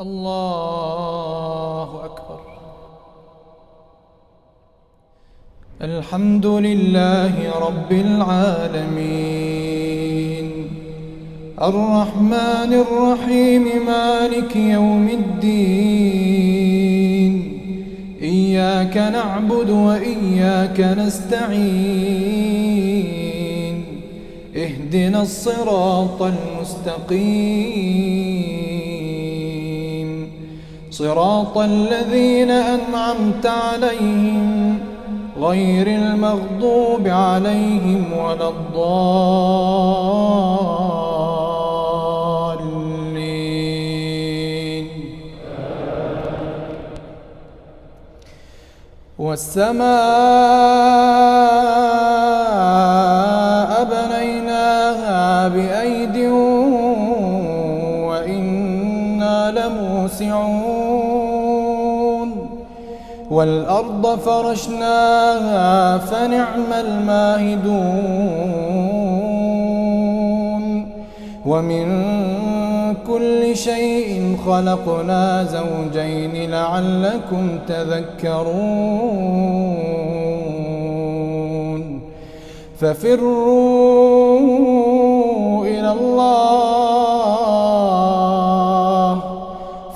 الله أكبر. الحمد لله رب العالمين، الرحمن الرحيم، مالك يوم الدين. إياك نعبد وإياك نستعين، اهدنا الصراط المستقيم، صراط الذين أنعمت عليهم غير المغضوب عليهم ولا الضالين. والسماء بنيناها بأيد وإنا لموسعون، والأرض فرشناها فنعم الماهدون، ومن كل شيء خلقنا زوجين لعلكم تذكرون. ففروا إلى الله،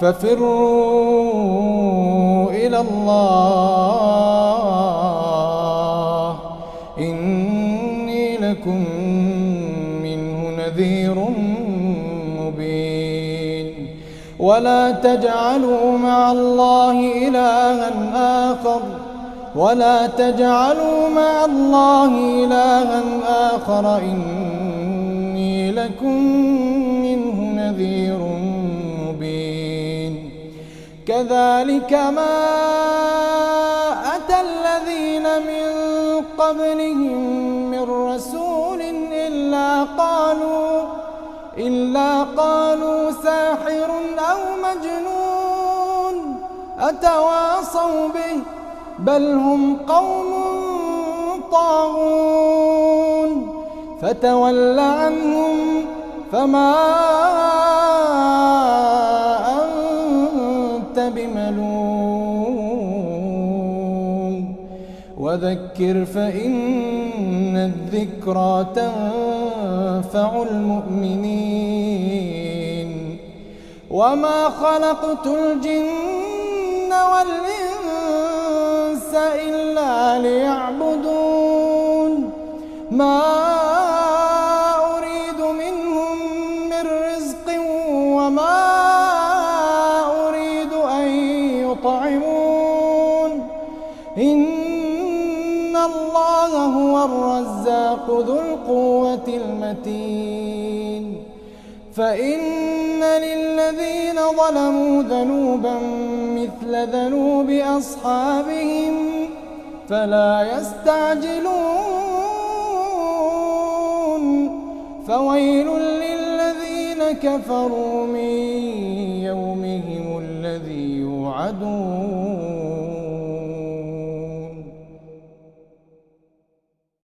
ففروا إلى الله، إني لكم منه نذير مبين. ولا تجعلوا مع الله إلها آخر، ولا تجعلوا مع الله إلها آخر، إني لكم منه نذير مبين. كذلك ما أتى الذين من قبلهم من رسول إلا قالوا ساحر أو مجنون، أتواصوا به، بل هم قوم طاغون. فتول عنهم فما أنت بملوم، وذكر فإن الذكرى تنفع المؤمنين. وما خلقت الجن والإنس إلا ليعبدون، ما أريد منهم من رزق وما أريد أن يطعمون، إن الله هو الرزاق ذو القوة المتين. فإن للذين ظلموا ذنوبا مثل ذنوب أصحابهم فلا يستعجلون. فويل للذين كفروا من يومهم الذي يوعدون.